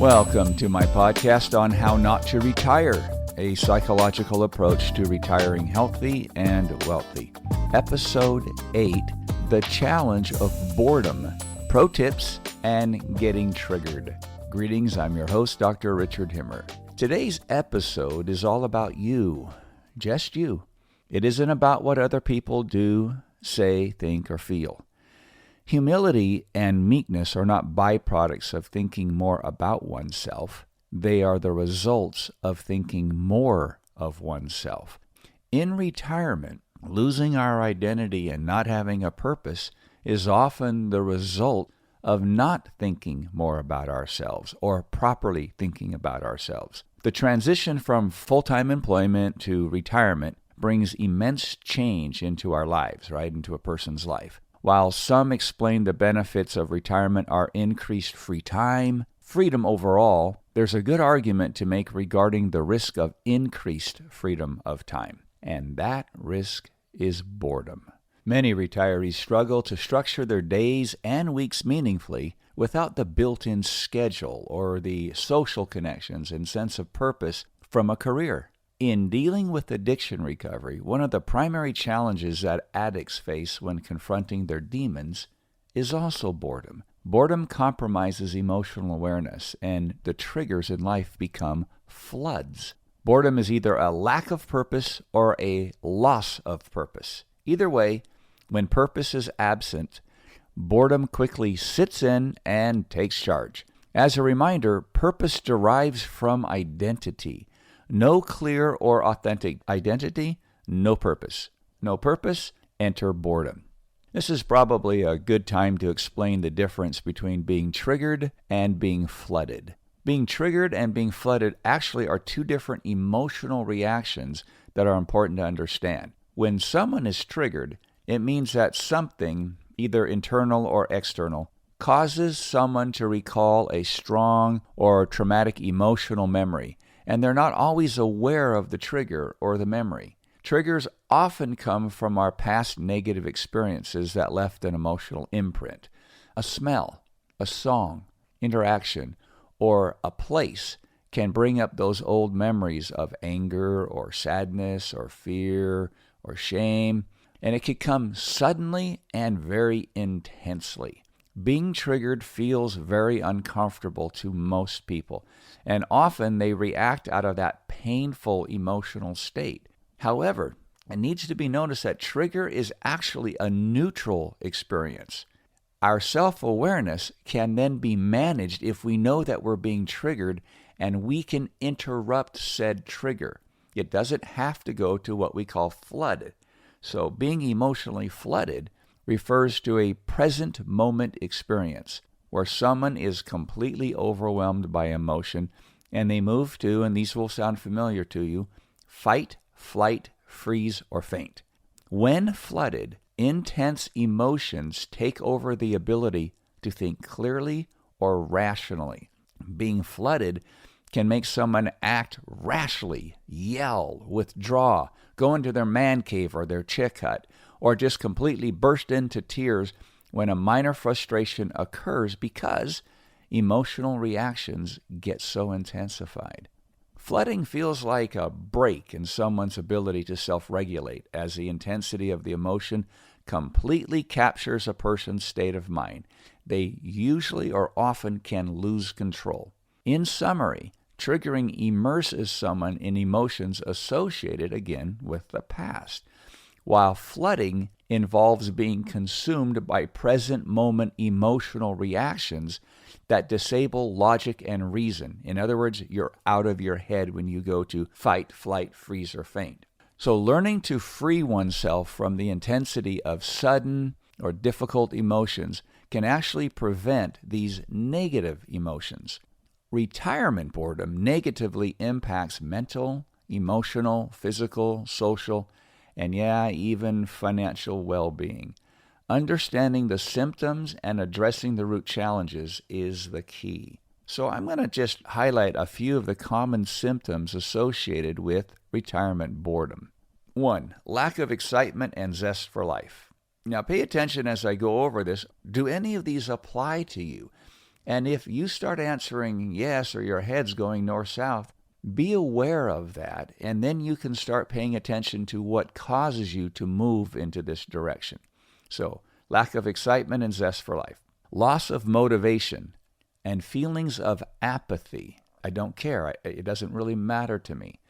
Welcome to my podcast on how not to retire, a psychological approach to retiring healthy and wealthy. Episode 8, The Challenge of Boredom, Pro Tips and Getting Triggered. Greetings, I'm your host, Dr. Richard Himmer. Today's episode is all about you, just you. It isn't about what other people do, say, think, or feel. Humility and meekness are not byproducts of thinking more about oneself. They are the results of thinking more of oneself. In retirement, losing our identity and not having a purpose is often the result of not thinking more about ourselves or properly thinking about ourselves. The transition from full-time employment to retirement brings immense change into our lives, right, into a person's life. While some explain the benefits of retirement are increased free time, freedom overall, there's a good argument to make regarding the risk of increased freedom of time, and that risk is boredom. Many retirees struggle to structure their days and weeks meaningfully without the built-in schedule or the social connections and sense of purpose from a career. In dealing with addiction recovery, one of the primary challenges that addicts face when confronting their demons is also boredom. Boredom compromises emotional awareness, and the triggers in life become floods. Boredom is either a lack of purpose or a loss of purpose. Either way, when purpose is absent, boredom quickly sits in and takes charge. As a reminder, purpose derives from identity. No clear or authentic identity, no purpose. No purpose, enter boredom. This is probably a good time to explain the difference between being triggered and being flooded. Being triggered and being flooded actually are two different emotional reactions that are important to understand. When someone is triggered, it means that something, either internal or external, causes someone to recall a strong or traumatic emotional memory, and they're not always aware of the trigger or the memory. Triggers often come from our past negative experiences that left an emotional imprint. A smell, a song, interaction, or a place can bring up those old memories of anger or sadness or fear or shame, and it can come suddenly and very intensely. Being triggered feels very uncomfortable to most people, and often they react out of that painful emotional state. However, it needs to be noticed that trigger is actually a neutral experience. Our self-awareness can then be managed if we know that we're being triggered, and we can interrupt said trigger. It doesn't have to go to what we call flood. So being emotionally flooded refers to a present moment experience where someone is completely overwhelmed by emotion and they move to, and these will sound familiar to you, fight, flight, freeze, or faint. When flooded, intense emotions take over the ability to think clearly or rationally. Being flooded can make someone act rashly, yell, withdraw, go into their man cave or their chick hut, or just completely burst into tears when a minor frustration occurs because emotional reactions get so intensified. Flooding feels like a break in someone's ability to self-regulate as the intensity of the emotion completely captures a person's state of mind. They usually or often can lose control. In summary, triggering immerses someone in emotions associated, again, with the past, while flooding involves being consumed by present moment emotional reactions that disable logic and reason. In other words, you're out of your head when you go to fight, flight, freeze, or faint. So learning to free oneself from the intensity of sudden or difficult emotions can actually prevent these negative emotions. Retirement boredom negatively impacts mental, emotional, physical, social, and even financial well-being. Understanding the symptoms and addressing the root challenges is the key. So I'm going to just highlight a few of the common symptoms associated with retirement boredom. 1, lack of excitement and zest for life. Now pay attention as I go over this. Do any of these apply to you? And if you start answering yes or your head's going north-south, be aware of that, and then you can start paying attention to what causes you to move into this direction. So, lack of excitement and zest for life, loss of motivation, and feelings of apathy. I don't care. It doesn't really matter to me.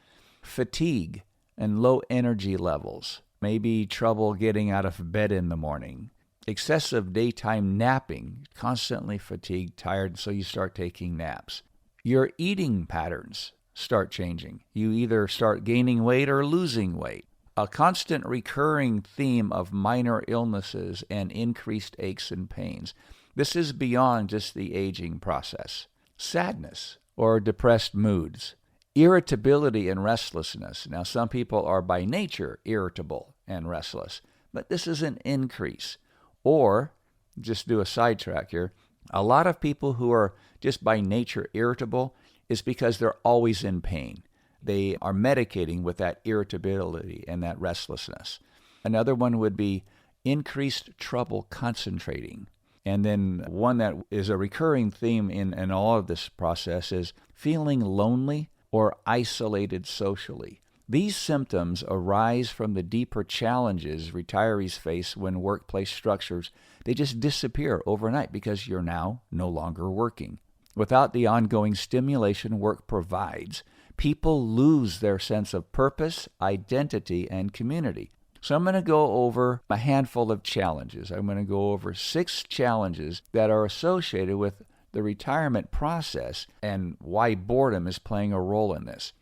Fatigue and low energy levels, maybe trouble getting out of bed in the morning. Excessive daytime napping, constantly fatigued, tired, so you start taking naps. Your eating patterns start changing. You either start gaining weight or losing weight. A constant recurring theme of minor illnesses and increased aches and pains. This is beyond just the aging process. Sadness or depressed moods. Irritability and restlessness. Now, some people are by nature irritable and restless, but this is an increase. Or, just do a sidetrack here, a lot of people who are just by nature irritable is because they're always in pain. They are medicating with that irritability and that restlessness. Another one would be increased trouble concentrating. And then one that is a recurring theme in all of this process is feeling lonely or isolated socially. These symptoms arise from the deeper challenges retirees face when workplace structures, they just disappear overnight because you're now no longer working. Without the ongoing stimulation work provides, people lose their sense of purpose, identity, and community. So I'm going to go over a handful of challenges. I'm going to go over 6 challenges that are associated with the retirement process and why boredom is playing a role in this.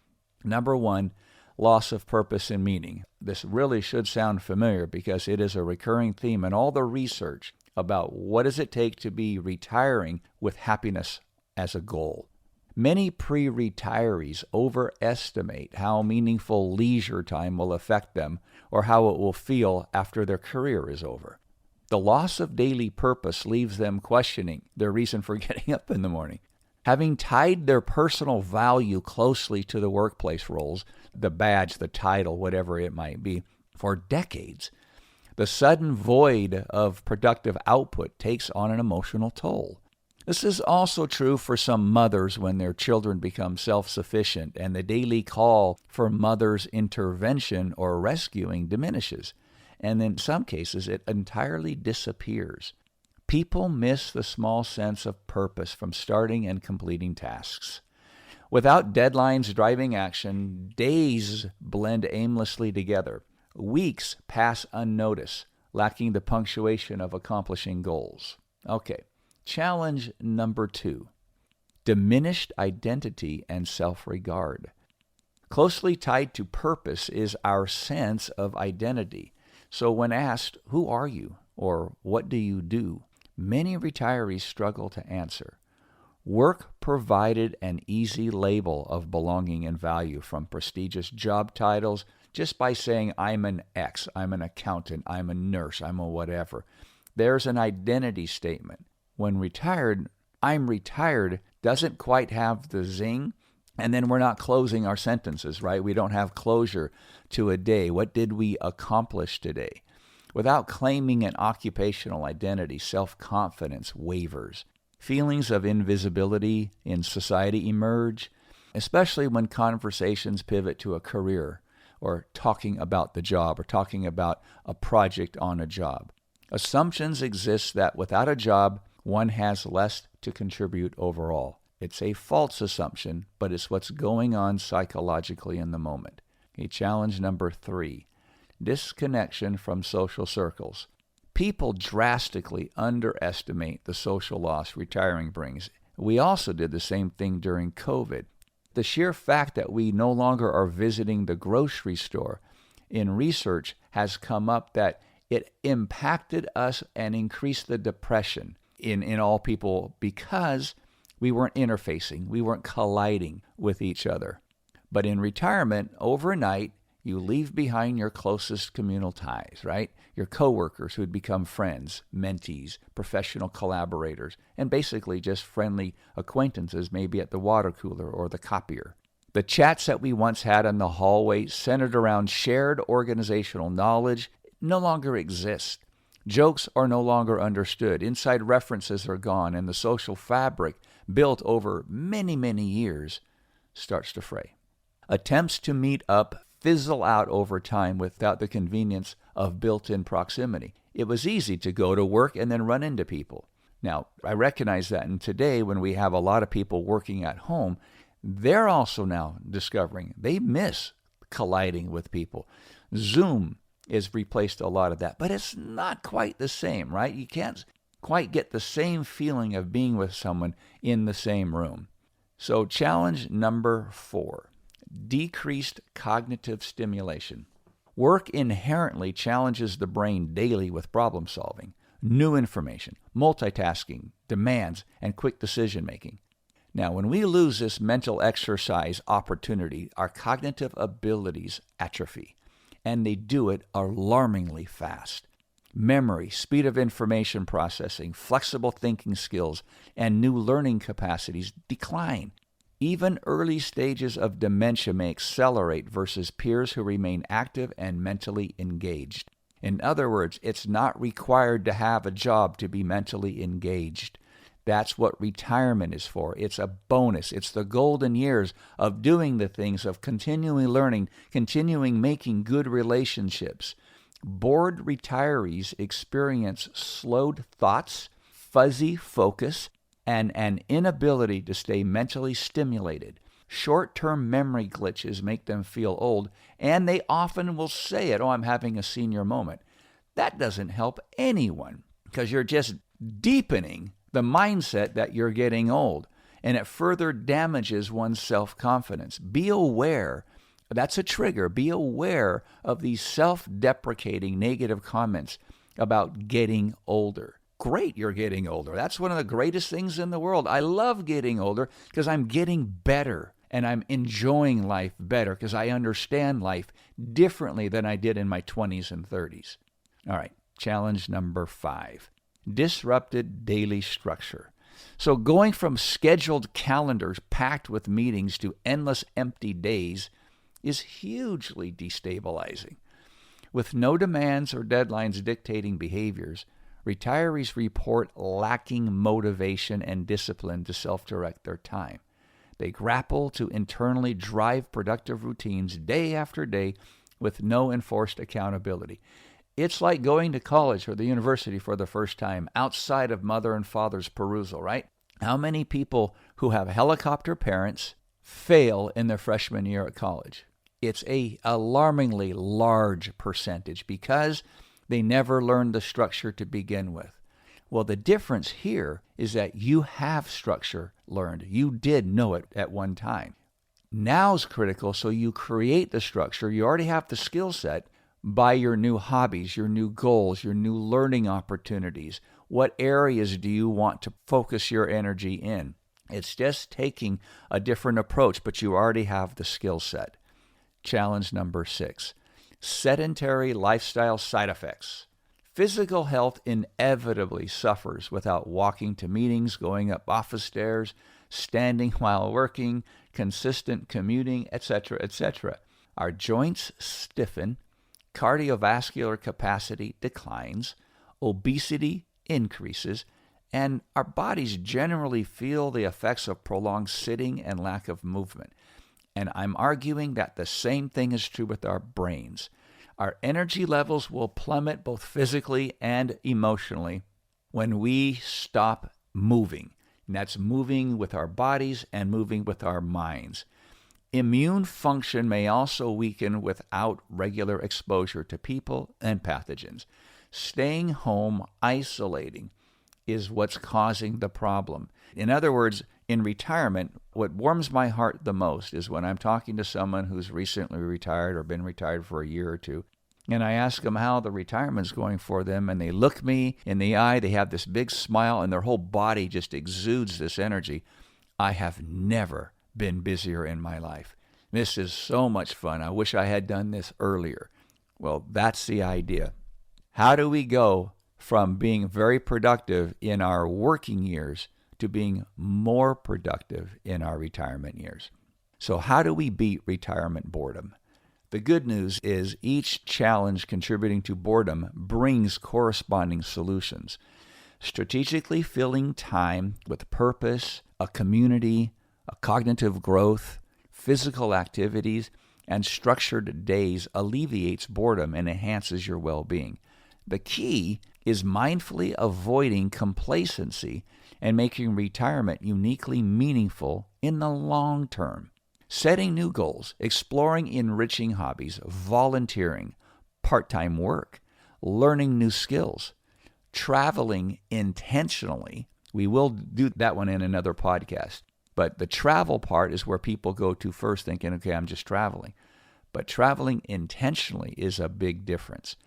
Number 1, loss of purpose and meaning. This really should sound familiar because it is a recurring theme in all the research about what does it take to be retiring with happiness as a goal. Many pre-retirees overestimate how meaningful leisure time will affect them or how it will feel after their career is over. The loss of daily purpose leaves them questioning their reason for getting up in the morning. Having tied their personal value closely to the workplace roles, the badge, the title, whatever it might be, for decades, the sudden void of productive output takes on an emotional toll. This is also true for some mothers when their children become self-sufficient and the daily call for mother's intervention or rescuing diminishes, and in some cases it entirely disappears. People miss the small sense of purpose from starting and completing tasks. Without deadlines driving action, days blend aimlessly together. Weeks pass unnoticed, lacking the punctuation of accomplishing goals. Okay, challenge number 2, diminished identity and self-regard. Closely tied to purpose is our sense of identity. So when asked, "Who are you?" or "What do you do?" many retirees struggle to answer. Work provided an easy label of belonging and value, from prestigious job titles just by saying, "I'm an X, I'm an accountant, I'm a nurse, I'm a whatever." There's an identity statement. When retired, "I'm retired" doesn't quite have the zing, and then we're not closing our sentences, right? We don't have closure to a day. What did we accomplish today? Without claiming an occupational identity, self-confidence wavers. Feelings of invisibility in society emerge, especially when conversations pivot to a career or talking about the job or talking about a project on a job. Assumptions exist that without a job, one has less to contribute overall. It's a false assumption, but it's what's going on psychologically in the moment. Okay, challenge number 3. Disconnection from social circles. People drastically underestimate the social loss retiring brings. We also did the same thing during COVID. The sheer fact that we no longer are visiting the grocery store in research has come up that it impacted us and increased the depression in all people because we weren't interfacing, we weren't colliding with each other. But in retirement, overnight, you leave behind your closest communal ties, right? Your coworkers who had become friends, mentees, professional collaborators, and basically just friendly acquaintances maybe at the water cooler or the copier. The chats that we once had in the hallway centered around shared organizational knowledge no longer exist. Jokes are no longer understood. Inside references are gone, and the social fabric built over many, many years starts to fray. Attempts to meet up fizzle out over time without the convenience of built-in proximity. It was easy to go to work and then run into people. Now, I recognize that, and today when we have a lot of people working at home, they're also now discovering they miss colliding with people. Zoom has replaced a lot of that, but it's not quite the same, right? You can't quite get the same feeling of being with someone in the same room. So challenge number 4, decreased cognitive stimulation. Work inherently challenges the brain daily with problem solving, new information, multitasking, demands, and quick decision making. Now, when we lose this mental exercise opportunity, our cognitive abilities atrophy, and they do it alarmingly fast. Memory, speed of information processing, flexible thinking skills, and new learning capacities decline. Even early stages of dementia may accelerate versus peers who remain active and mentally engaged. In other words, it's not required to have a job to be mentally engaged. That's what retirement is for. It's a bonus. It's the golden years of doing the things, of continually learning, continuing making good relationships. Bored retirees experience slowed thoughts, fuzzy focus, and an inability to stay mentally stimulated. Short-term memory glitches make them feel old, and they often will say it, I'm having a senior moment. That doesn't help anyone because you're just deepening the mindset that you're getting old, and it further damages one's self-confidence. Be aware. That's a trigger. Be aware of these self-deprecating negative comments about getting older. Great, you're getting older. That's one of the greatest things in the world. I love getting older because I'm getting better and I'm enjoying life better because I understand life differently than I did in my 20s and 30s. All right, challenge number 5, disrupted daily structure. So going from scheduled calendars packed with meetings to endless empty days is hugely destabilizing. With no demands or deadlines dictating behaviors, retirees report lacking motivation and discipline to self-direct their time. They grapple to internally drive productive routines day after day with no enforced accountability. It's like going to college or the university for the first time outside of mother and father's perusal, right? How many people who have helicopter parents fail in their freshman year at college? It's a alarmingly large percentage because they never learned the structure to begin with. Well, the difference here is that you have structure learned. You did know it at one time. Now's critical, so you create the structure. You already have the skill set by your new hobbies, your new goals, your new learning opportunities. What areas do you want to focus your energy in? It's just taking a different approach, but you already have the skill set. Challenge number 6. Sedentary lifestyle side effects. Physical health inevitably suffers without walking to meetings, going up office stairs, standing while working, consistent commuting, etc., etc. Our joints stiffen, cardiovascular capacity declines, obesity increases, and our bodies generally feel the effects of prolonged sitting and lack of movement. And I'm arguing that the same thing is true with our brains. Our energy levels will plummet both physically and emotionally when we stop moving. And that's moving with our bodies and moving with our minds. Immune function may also weaken without regular exposure to people and pathogens. Staying home, isolating, is what's causing the problem. In other words, in retirement, what warms my heart the most is when I'm talking to someone who's recently retired or been retired for a year or two, and I ask them how the retirement's going for them, and they look me in the eye, they have this big smile, and their whole body just exudes this energy. I have never been busier in my life. This is so much fun. I wish I had done this earlier. Well, that's the idea. How do we go from being very productive in our working years to being more productive in our retirement years? So how do we beat retirement boredom? The good news is each challenge contributing to boredom brings corresponding solutions. Strategically filling time with purpose, a community, a cognitive growth, physical activities, and structured days alleviates boredom and enhances your well-being. The key is mindfully avoiding complacency and making retirement uniquely meaningful in the long term. Setting new goals, exploring enriching hobbies, volunteering, part-time work, learning new skills, traveling intentionally. We will do that one in another podcast. But the travel part is where people go to first thinking, okay, I'm just traveling. But traveling intentionally is a big difference.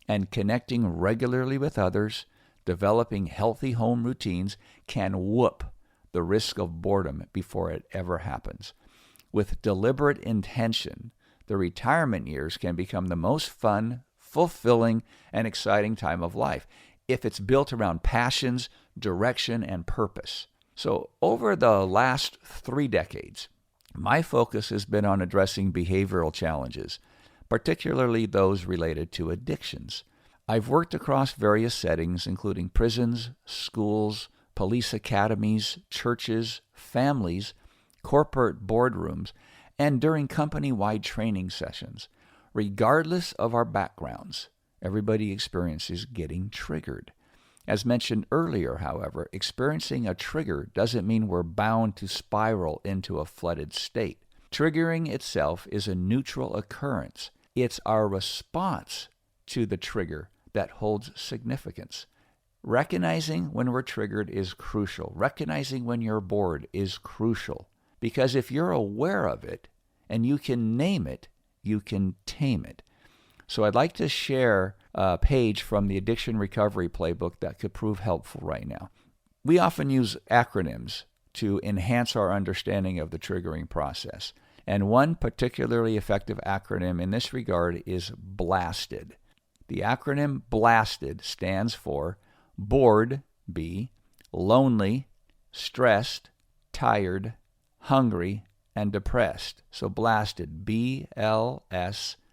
And connecting regularly with others, developing healthy home routines can whoop the risk of boredom before it ever happens. With deliberate intention, the retirement years can become the most fun, fulfilling, and exciting time of life if it's built around passions, direction, and purpose. So over the last 3 decades, my focus has been on addressing behavioral challenges, particularly those related to addictions. I've worked across various settings, including prisons, schools, police academies, churches, families, corporate boardrooms, and during company-wide training sessions. Regardless of our backgrounds, everybody experiences getting triggered. As mentioned earlier, however, experiencing a trigger doesn't mean we're bound to spiral into a flooded state. Triggering itself is a neutral occurrence. It's our response to the trigger that holds significance. Recognizing when we're triggered is crucial. Recognizing when you're bored is crucial. Because if you're aware of it and you can name it, you can tame it. So I'd like to share a page from the Addiction Recovery Playbook that could prove helpful right now. We often use acronyms to enhance our understanding of the triggering process. And one particularly effective acronym in this regard is BLASTED. The acronym BLASTED stands for bored, B, lonely, stressed, tired, hungry, and depressed. So BLASTED, BLSTHD.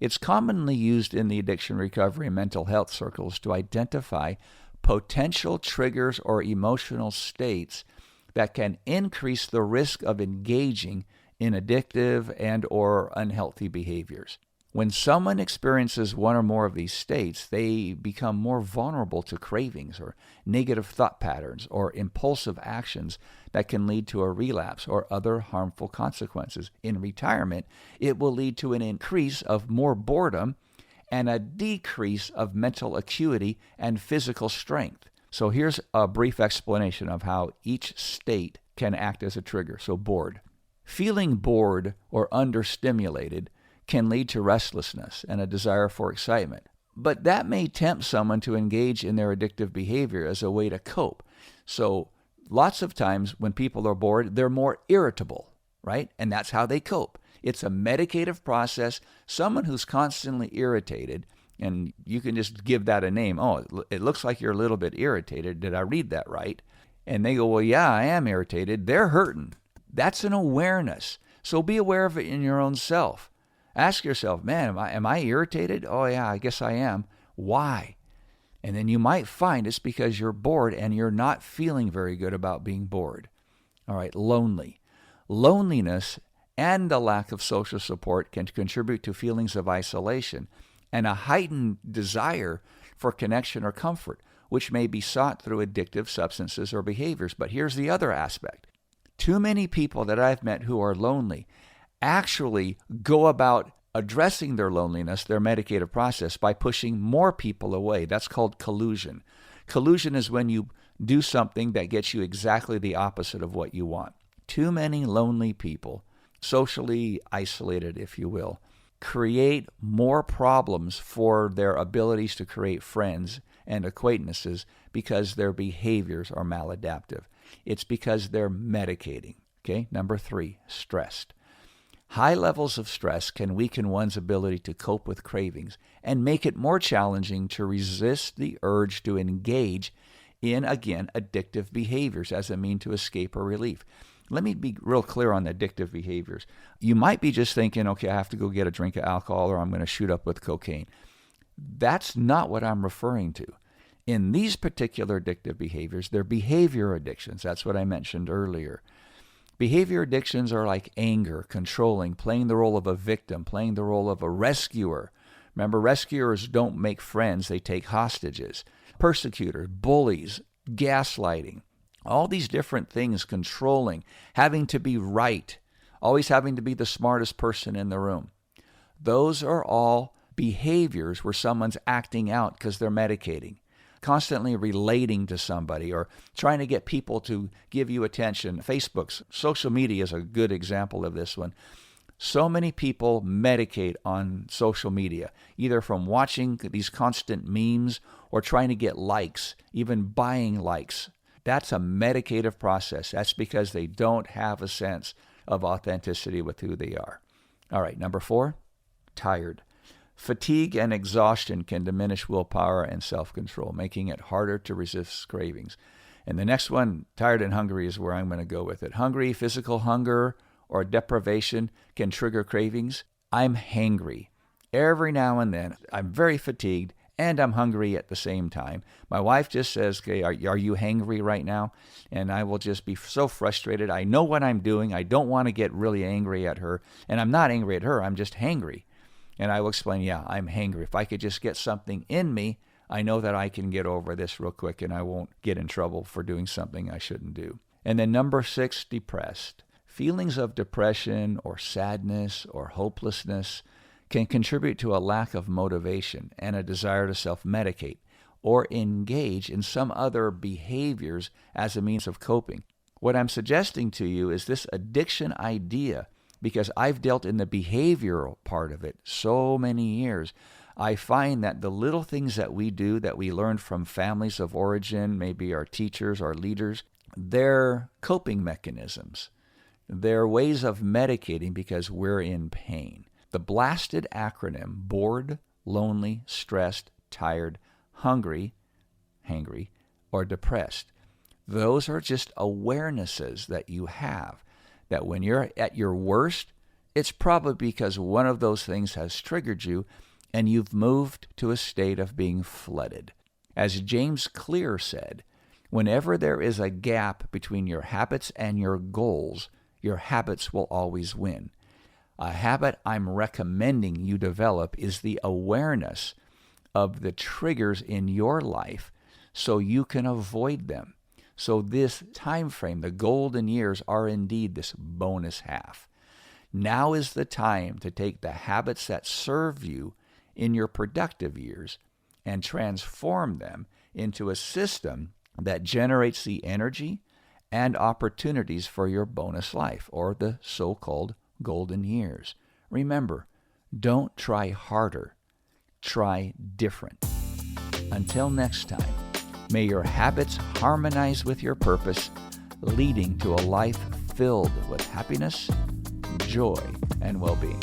It's commonly used in the addiction recovery and mental health circles to identify potential triggers or emotional states that can increase the risk of engaging in addictive and or unhealthy behaviors. When someone experiences one or more of these states, they become more vulnerable to cravings or negative thought patterns or impulsive actions that can lead to a relapse or other harmful consequences. In retirement, it will lead to an increase of more boredom and a decrease of mental acuity and physical strength. So here's a brief explanation of how each state can act as a trigger. So bored. Feeling bored or understimulated can lead to restlessness and a desire for excitement. But that may tempt someone to engage in their addictive behavior as a way to cope. So lots of times when people are bored, they're more irritable, right? And that's how they cope. It's a medicative process. Someone who's constantly irritated, and you can just give that a name. Oh, it looks like you're a little bit irritated. Did I read that right? And they go, well, yeah, I am irritated. They're hurting. That's an awareness. So be aware of it in your own self. Ask yourself, man, am I irritated? Oh, yeah, I guess I am. Why? And then you might find it's because you're bored and you're not feeling very good about being bored. All right, lonely. Loneliness and the lack of social support can contribute to feelings of isolation and a heightened desire for connection or comfort, which may be sought through addictive substances or behaviors. But here's the other aspect. Too many people that I've met who are lonely actually go about addressing their loneliness, their medicative process, by pushing more people away. That's called collusion. Collusion is when you do something that gets you exactly the opposite of what you want. Too many lonely people, socially isolated, if you will, create more problems for their abilities to create friends and acquaintances because their behaviors are maladaptive. It's because they're medicating. Okay, number 3, stressed. High levels of stress can weaken one's ability to cope with cravings and make it more challenging to resist the urge to engage in, again, addictive behaviors as a mean to escape or relief. Let me be real clear on the addictive behaviors. You might be just thinking, okay, I have to go get a drink of alcohol or I'm going to shoot up with cocaine. That's not what I'm referring to. In these particular addictive behaviors, they're behavior addictions. That's what I mentioned earlier. Behavior addictions are like anger, controlling, playing the role of a victim, playing the role of a rescuer. Remember, rescuers don't make friends, they take hostages. Persecutors, bullies, gaslighting, all these different things, controlling, having to be right, always having to be the smartest person in the room. Those are all behaviors where someone's acting out because they're medicating, constantly relating to somebody or trying to get people to give you attention. Facebook's social media is a good example of this one. So many people medicate on social media, either from watching these constant memes or trying to get likes, even buying likes. That's a medicative process. That's because they don't have a sense of authenticity with who they are. All right, number 4, tired. Fatigue and exhaustion can diminish willpower and self-control, making it harder to resist cravings. And the next one, tired and hungry, is where I'm going to go with it. Hungry, physical hunger or deprivation can trigger cravings. I'm hangry. Every now and then, I'm very fatigued and I'm hungry at the same time. My wife just says, okay, are you hangry right now? And I will just be so frustrated. I know what I'm doing. I don't want to get really angry at her. And I'm not angry at her. I'm just hangry. And I will explain, yeah, I'm hangry. If I could just get something in me, I know that I can get over this real quick and I won't get in trouble for doing something I shouldn't do. And then number 6, depressed. Feelings of depression or sadness or hopelessness can contribute to a lack of motivation and a desire to self-medicate or engage in some other behaviors as a means of coping. What I'm suggesting to you is this addiction idea, because I've dealt in the behavioral part of it so many years. I find that the little things that we do that we learned from families of origin, maybe our teachers, our leaders, they're coping mechanisms. They're ways of medicating because we're in pain. The blasted acronym, bored, lonely, stressed, tired, hungry, hangry, or depressed. Those are just awarenesses that you have. That when you're at your worst, it's probably because one of those things has triggered you and you've moved to a state of being flooded. As James Clear said, whenever there is a gap between your habits and your goals, your habits will always win. A habit I'm recommending you develop is the awareness of the triggers in your life so you can avoid them. So this time frame, the golden years, are indeed this bonus half. Now is the time to take the habits that serve you in your productive years and transform them into a system that generates the energy and opportunities for your bonus life, or the so-called golden years. Remember, don't try harder, try different. Until next time, may your habits harmonize with your purpose, leading to a life filled with happiness, joy, and well-being.